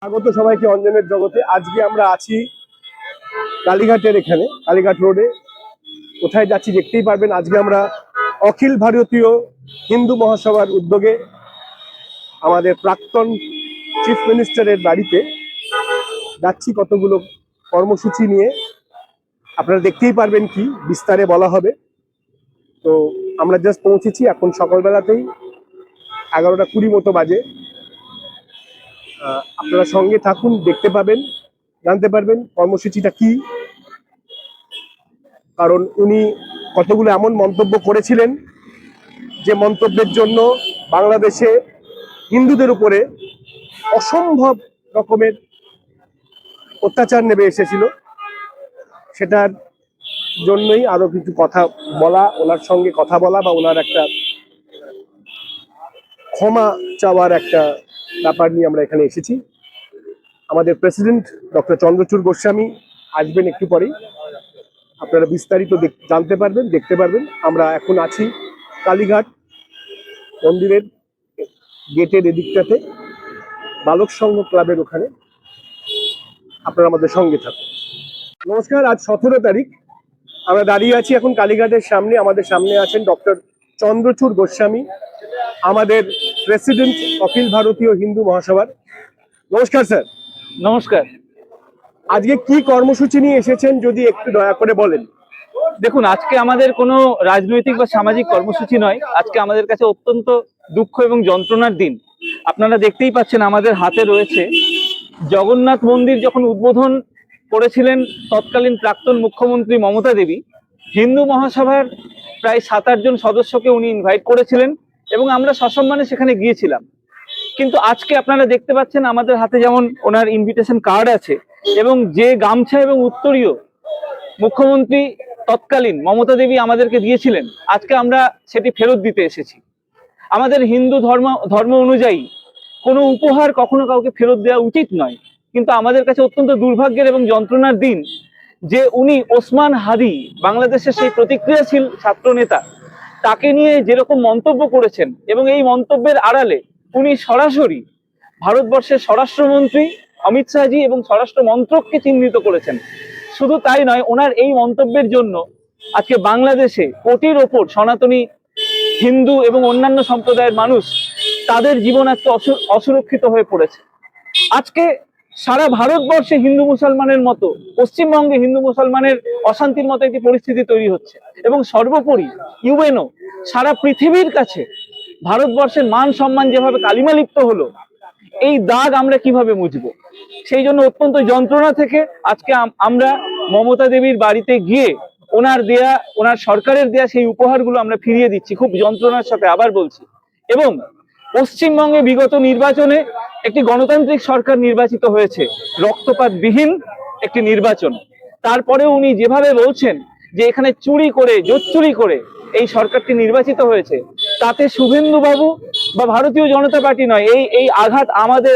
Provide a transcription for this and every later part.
স্বাগত সবাইকে অঞ্জনের জগতে। আজকে আমরা আছি কালীঘাটের এখানে, কালীঘাট রোডে। কোথায় যাচ্ছি দেখতেই পারবেন। আজকে আমরা অখিল ভারতীয় হিন্দু মহাসভার উদ্যোগে আমাদের প্রাক্তন চিফ মিনিস্টারের বাড়িতে যাচ্ছি কতগুলো কর্মসূচি নিয়ে। আপনারা দেখতেই পারবেন কি বিস্তারে বলা হবে। তো আমরা জাস্ট পৌঁছেছি এখন সকালবেলাতেই, 11:20 মতো বাজে। আপনারা সঙ্গে থাকুন, দেখতে পাবেন, জানতে পারবেন কর্মসূচিটা কি। কারণ উনি কতগুলো এমন মন্তব্য করেছিলেন যে মন্তব্যের জন্য বাংলাদেশে হিন্দুদের উপরে অসম্ভব রকমের অত্যাচার নেমে এসেছিল। সেটার জন্যই আরো কিছু কথা বলা, ওনার সঙ্গে কথা বলা বা ওনার একটা ক্ষমা চাওয়ার একটা ব্যাপার নিয়ে আমরা এখানে এসেছি। আমাদের প্রেসিডেন্ট ডক্টর চন্দ্রচূড় গোস্বামী আসবেন একটু পরেই। আপনারা বিস্তারিত জানতে পারবেন, দেখতে পারবেন। আমরা এখন আছি কালীঘাট মন্দিরের গেটের এদিকটাতে, বালক সংঘ ক্লাবের ওখানে। আপনারা আমাদের সঙ্গে থাকুন। নমস্কার, আজ 17 তারিখ। আমরা দাঁড়িয়ে আছি এখন কালীঘাটের সামনে। আমাদের সামনে আছেন ডক্টর চন্দ্রচূড় গোস্বামী, আমাদের প্রেসিডেন্ট অখিল ভারতীয় হিন্দু মহাসভার। নমস্কার স্যার। নমস্কার। আজকে কি কর্মসূচি নিয়ে এসেছেন যদি একটু দয়া করে বলেন। দেখুন, আজকে আমাদের কোনো রাজনৈতিক বা সামাজিক কর্মসূচি নয়। আজকে আমাদের কাছে অত্যন্ত দুঃখ এবং যন্ত্রণার দিন। আপনারা দেখতেই পাচ্ছেন আমাদের হাতে রয়েছে জগন্নাথ মন্দির যখন উদ্বোধন করেছিলেন তৎকালীন প্রাক্তন মুখ্যমন্ত্রী মমতা দেবী। হিন্দু মহাসভার প্রায় 7-8 জন সদস্যকে উনি ইনভাইট করেছিলেন এবং আমরা সসম্মানে সেখানে গিয়েছিলাম। কিন্তু আজকে আপনারা দেখতে পাচ্ছেন আমাদের হাতে যেমন ওনার ইনভিটেশন কার্ড আছে এবং যে গামছা এবং উত্তরীয় মুখ্যমন্ত্রী তৎকালীন মমতা দেবী আমাদেরকে দিয়েছিলেন, আজকে আমরা সেটি ফেরত দিতে এসেছি। আমাদের হিন্দু ধর্ম অনুযায়ী কোনো উপহার কখনো কাউকে ফেরত দেওয়া উচিত নয়, কিন্তু আমাদের কাছে অত্যন্ত দুর্ভাগ্যের এবং যন্ত্রণার দিন যে উনি ওসমান হাদি, বাংলাদেশের সেই প্রতিক্রিয়াশীল ছাত্র নেতা, তাকে নিয়ে যেরকম মন্তব্য করেছেন এবং এই মন্তব্যের আড়ালে উনি সরাসরি ভারতবর্ষের স্বরাষ্ট্রমন্ত্রী অমিত শাহজি এবং স্বরাষ্ট্র মন্ত্রককে চিহ্নিত করেছেন। শুধু তাই নয়, ওনার এই মন্তব্যের জন্য আজকে বাংলাদেশে কোটির ওপর সনাতনী হিন্দু এবং অন্যান্য সম্প্রদায়ের মানুষ, তাদের জীবন আজকে অসুরক্ষিত হয়ে পড়েছে। আজকে সারা ভারতবর্ষে হিন্দু মুসলমানের মতো পশ্চিমবঙ্গে হিন্দু মুসলমানের অশান্তির মতো একটি পরিস্থিতি তৈরি হচ্ছে এবং সর্বোপরি ইউএনও সারা পৃথিবীর কাছে ভারতবর্ষের মান সম্মান যেভাবে কালিমালিপ্ত হলো, এই দাগ আমরা কিভাবে মুছবো? সেই জন্য অত্যন্ত যন্ত্রণা থেকে আজকে আমরা মমতা দেবীর বাড়িতে গিয়ে ওনার সরকারের দেয়া সেই উপহারগুলো আমরা ফিরিয়ে দিচ্ছি খুব যন্ত্রণার সাথে, আবার বলছি। এবং পশ্চিমবঙ্গে বিগত নির্বাচনে একটি গণতান্ত্রিক সরকার নির্বাচিত হয়েছে, রক্তপাতবিহীন একটি নির্বাচন। তারপরে উনি যেভাবে বলছেন যে এখানে চুরি করে, জোচ্চুরি করে এই সরকারটি নির্বাচিত হয়েছে, তাতে শুভেন্দু বাবু বা ভারতীয় জনতা পার্টি নয়, এই আঘাত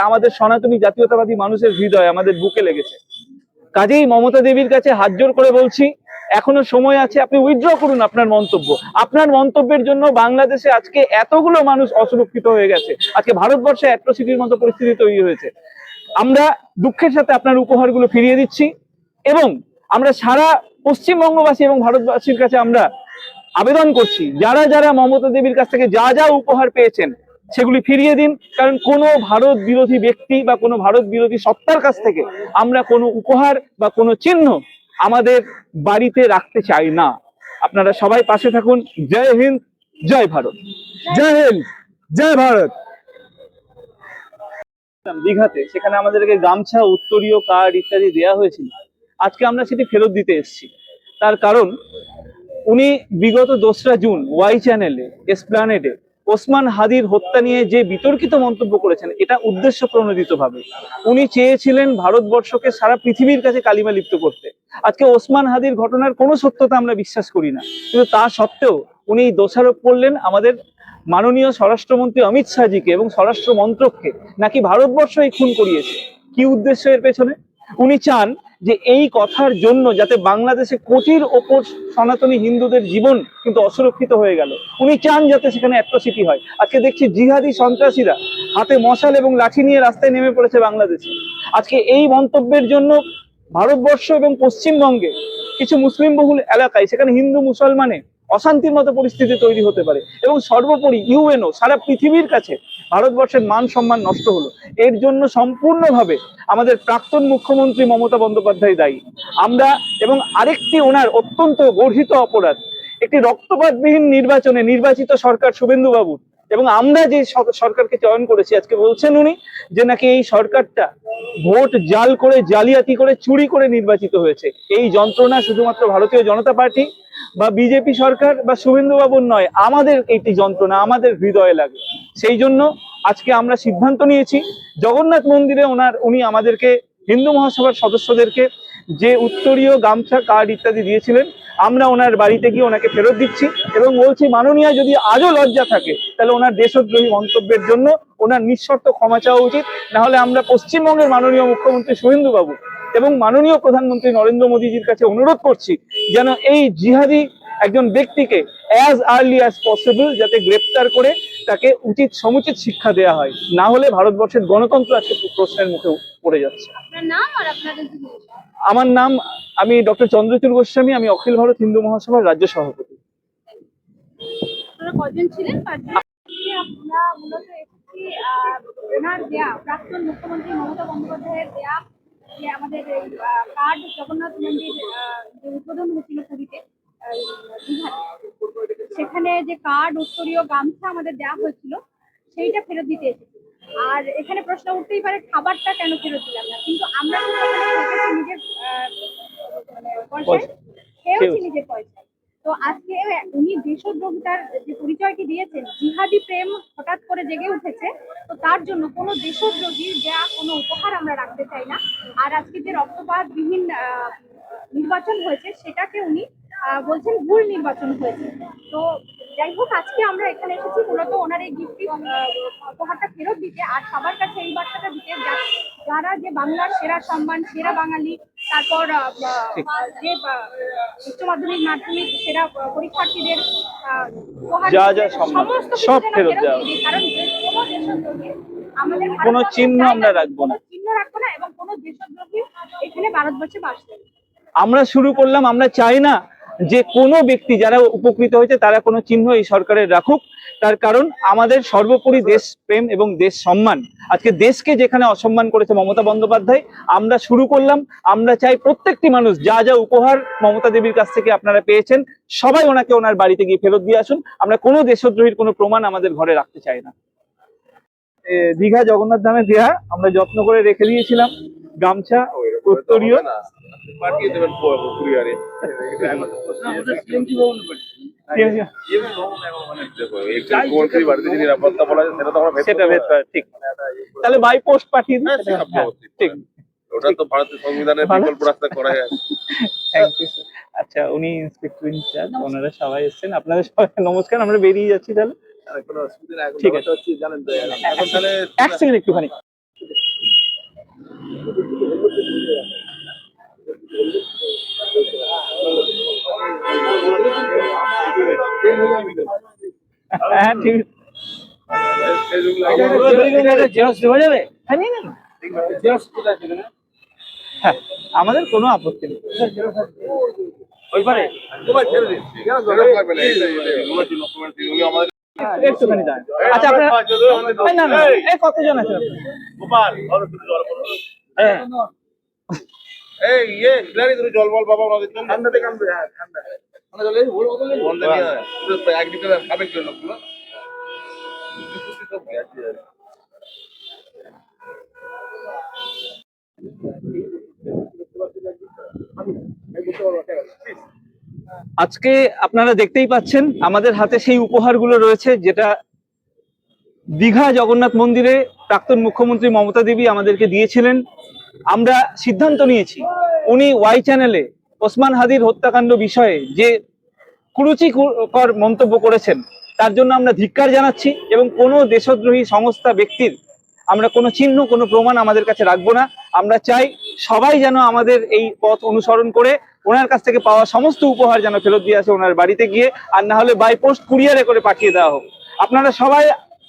আমাদের সনাতনী জাতীয়তাবাদী মানুষের হৃদয়ে, আমাদের বুকে লেগেছে। কাজেই মমতা দেবীর কাছে হাত জোর করে বলছি, এখনো সময় আছে, আপনি উইথড্র করুন আপনার মন্তব্য। আপনার মন্তব্যের জন্য বাংলাদেশে আজকে এতগুলো মানুষ অসুরক্ষিত হয়ে গেছে, আজকে ভারতবর্ষে অ্যাট্রোসিটির মতো পরিস্থিতি তৈরি হয়েছে। আমরা দুঃখের সাথে আপনার উপহারগুলো ফিরিয়ে দিচ্ছি এবং আমরা সারা পশ্চিমবঙ্গবাসী এবং ভারতবাসীর কাছে আমরা আবেদন করছি, যারা যারা মমতা দেবীর কাছ থেকে যা যা উপহার পেয়েছেন সেগুলি ফিরিয়ে দিন। কারণ কোনো ভারত বিরোধী ব্যক্তি বা কোনো ভারত বিরোধী সত্তার কাছ থেকে আমরা কোনো উপহার বা কোনো চিহ্ন আমাদের বাড়িতে রাখতে চাই না। আপনারা সবাই পাশে থাকুন। জয় হিন্দ, জয় ভারত। জয় হিন্দ, জয় ভারত। দীঘাতে, সেখানে আমাদেরকে গামছা, উত্তরীয় কার্ড ইত্যাদি দেওয়া হয়েছিল। আজকে আমরা সেটি ফেরত দিতে এসেছি। তার কারণ উনি বিগত 2রা জুন ওয়াই চ্যানেলে এসপ্লানেডে ওসমান হাদির হত্যা নিয়ে যে বিতর্কিত মন্তব্য করেছেন, এটা উদ্দেশ্য প্রণোদিত ভাবে উনি চেয়েছিলেন ভারতবর্ষকে সারা পৃথিবীর কাছে কালিমা লিপ্ত করতে। আজকে ওসমান হাদির ঘটনার কোনো সত্যতা আমরা বিশ্বাস করি না, কিন্তু তা সত্ত্বেও উনি দোষারোপ করলেন আমাদের মাননীয় স্বরাষ্ট্রমন্ত্রী অমিত শাহজিকে এবং স্বরাষ্ট্র মন্ত্রককে, নাকি ভারতবর্ষ এই খুন করিয়েছে। কি উদ্দেশ্য এর পেছনে? উনি চান যে এই কথার জন্য যাতে বাংলাদেশে কোটির ওপর সনাতনী হিন্দুদের জীবন কিন্তু অসুরক্ষিত হয়ে গেল। উনি চান যাতে সেখানে অ্যাট্রোসিটি হয়। আজকে দেখছি জিহাদি সন্ত্রাসীরা হাতে মশাল এবং লাঠি নিয়ে রাস্তায় নেমে পড়েছে বাংলাদেশে। আজকে এই মন্তব্যের জন্য ভারতবর্ষ এবং পশ্চিমবঙ্গে কিছু মুসলিম বহুল এলাকায় সেখানে হিন্দু মুসলমানে অশান্তির মতো পরিস্থিতি তৈরি হতে পারে, এবং সর্বোপরি ইউএনও সারা পৃথিবীর কাছে ভারতবর্ষের মান সম্মান নষ্ট হলো। এর জন্য সম্পূর্ণভাবে আমাদের প্রাক্তন মুখ্যমন্ত্রী মমতা বন্দ্যোপাধ্যায় দায়ী। আমরা এবং আরেকটি ওনার অত্যন্ত গর্হিত অপরাধ, একটি রক্তপাতবিহীন নির্বাচনে নির্বাচিত সরকার শুভেন্দু বাবু, এবং আমরা যে সরকারকে চয়ন করেছি, আজকে বলছেন উনি যে নাকি এই সরকারটা ভোট জাল করে, জালিয়াতি করে, চুরি করে নির্বাচিত হয়েছে। এই যন্ত্রণা শুধুমাত্র ভারতীয় জনতা পার্টি বা বিজেপি সরকার বা শুভেন্দু বাবুর নয়, আমাদের এইটি যন্ত্রণা আমাদের হৃদয়ে লাগে। সেই জন্য আজকে আমরা সিদ্ধান্ত নিয়েছি, জগন্নাথ মন্দিরে উনি আমাদেরকে হিন্দু মহাসভার সদস্যদেরকে যে উত্তরীয় গামছা, কার্ড ইত্যাদি দিয়েছিলেন, আমরা ওনার বাড়িতে গিয়ে ওনাকে ফেরত দিচ্ছি এবং বলছি, মাননীয় যদি আজও লজ্জা থাকে তাহলে ওনার দেশদ্রোহী মন্তব্যের জন্য ওনার নিঃশর্ত ক্ষমা চাওয়া উচিত। না হলে আমরা পশ্চিমবঙ্গের মাননীয় মুখ্যমন্ত্রী শুভেন্দু বাবু এবং মাননীয় প্রধানমন্ত্রী নরেন্দ্র মোদীজির কাছে অনুরোধ করছি যেন এই জিহাদি একজন ব্যক্তিকে অ্যাজ আর্লি অ্যাজ পসিবল যাতে গ্রেপ্তার করে তাকে উচিত সমুচিত শিক্ষা দেওয়া হয়। না হলে ভারতবর্ষের গণতন্ত্র আজকে প্রশ্নের মুখে পড়ে যাচ্ছে। আমার নাম, আমি ডক্টর চন্দ্রচূড় গোস্বামী, আমি অখিল ভারত হিন্দু মহাসভার রাজ্য সভাপতি। আমরা মূলত এসেছি ওনার দেয়া, প্রাক্তন মুখ্যমন্ত্রী মমতা বন্দ্যোপাধ্যায়ের দেয়া যে আমাদের কার্ড জগন্নাথ মন্দির যে উদ্বোধন হয়েছিল পুরীতে, দীঘাতে, সেখানে যে কার্ড, উত্তরীয় গামছা আমাদের দেওয়া হয়েছিল সেইটা ফেরত দিতে এসেছি। আর এখানে প্রশ্ন উঠতেই পারে খাবারটা কেন ফেরত দিলাম না, কিন্তু আমরা নিজের পয়সায় খেয়েছি, নিজের পয়সায়। তো আজকে উনি দেশদ্রোহিতার যে পরিচয়টি দিয়েছেন, জিহাদি প্রেম হঠাৎ করে জেগে উঠেছে, তো তার জন্য কোনো দেশদ্রোহীর দেয়া কোনো উপহার আমরা রাখতে চাই না। আর আজকে যে রক্তপাতবিহীন নির্বাচন হয়েছে সেটাকে উনি বলছেন ভুল নির্বাচন হয়েছে। তো যাই হোক, আজকে আমরা এখানে এসেছি মূলত ওনার এই গিফট উপহারটা ফেরত দিতে, আর সবার কাছে এই বার্তাটা দিতে যারা যে বাংলার সেরা সম্মান, সেরা বাঙালি, তারপর যে উচ্চ মাধ্যমিক, মাধ্যমিক সেরা পরীক্ষার্থীদের সমস্ত সব ফেরত দেওয়া, কারণ কোনো দেশদ্রোহী আমাদের কোনো চিহ্ন আমরা রাখবো না, চিহ্ন রাখবো না, এবং কোনো দেশদ্রোহী এখানে ভারতবর্ষে বাস করবে। আমরা শুরু করলাম, আমরা চাই না যে কোনো ব্যক্তি যারা উপকৃত হয়েছে তারা কোনো চিহ্ন এই সরকারের রাখুক। তার কারণ আমাদের সর্বোপরি দেশ প্রেম এবং দেশ সম্মান। আজকে দেশকে যেখানে অসম্মান করেছে মমতা বন্দ্যোপাধ্যায়, আমরা শুরু করলাম, আমরা চাই প্রত্যেকটি মানুষ যা যা উপহার মমতা দেবীর কাছ থেকে আপনারা পেয়েছেন সবাই ওনাকে ওনার বাড়িতে গিয়ে ফেরত দিয়ে আসুন। আমরা কোনো দেশদ্রোহীর কোনো প্রমাণ আমাদের ঘরে রাখতে চাই না। দীঘা জগন্নাথ ধামে দেয়া আমরা যত্ন করে রেখে দিয়েছিলাম গামছা, উত্তরীয়। পাঠিয়ে দেবেন কুরিয়ারে। নিরাপত্তা বলা যায় সেটা ভেতরে ঠিক, তাহলে বাই পোস্ট পাঠিয়ে দিন। ঠিক, ওটা তো ভারতের সংবিধানের বিকল্প রাস্তা করা যায়। Thank you. আচ্ছা, উনি ইন্সপেক্টর ইনচার্জ, ওনারা সবাই এসেছেন, আপনাদের সবাই নমস্কার, আমরা বেরিয়ে যাচ্ছি তাহলে। কোনো অসুবিধা নেই, ঠিক আছে, জানেন তো এখন তাহলে এক সেকেন্ড একটুখানি। হ্যাঁ ঠিক আছে, হ্যাঁ আমাদের কোনো আপত্তি নেই। একটুখানি দাঁড়ান। আচ্ছা আপনারা না না কতজন আছেন? এই জল বল বাবা, ওনাদের জন্য ঠান্ডাতে কামবে। হ্যাঁ ঠান্ডা জলে এক লিটার খাবে কেউ লোকগুলো। আজকে আপনারা দেখতেই পাচ্ছেন আমাদের হাতে সেই উপহারগুলো রয়েছে, যেটা দীঘা জগন্নাথ মন্দিরে প্রাক্তন মুখ্যমন্ত্রী মমতা দেবী আমাদেরকে দিয়েছিলেন। আমরা সিদ্ধান্ত নিয়েছি, উনি ওয়াই চ্যানেলে ওসমান হাদির হত্যাকাণ্ড বিষয়ে যে কুরুচিকর মন্তব্য করেছেন তার জন্য আমরা ধিক্কার জানাচ্ছি, এবং কোনো দেশদ্রোহী সংস্থা ব্যক্তির আমরা কোনো চিহ্ন, কোনো প্রমাণ আমাদের কাছে রাখবো না। আমরা চাই সবাই যেন আমাদের এই পথ অনুসরণ করে ওনার কাছ থেকে পাওয়া সমস্ত উপহার যেন ফেরত দিয়ে আসে ওনার বাড়িতে গিয়ে, আর না হলে বাই পোস্ট কুরিয়ারে করে পাঠিয়ে দেওয়া হোক। আপনারা সবাই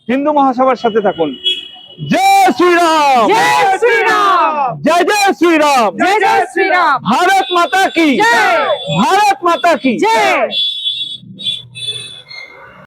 হিন্দু মহাসভার সাথে থাকুন। জয় শ্রীরাম, জয় শ্রীরাম, জয় জয় শ্রীরাম, জয় জয় শ্রীরাম, ভারত মাতা কি, জয়। ভারত মাতা কি। জয়।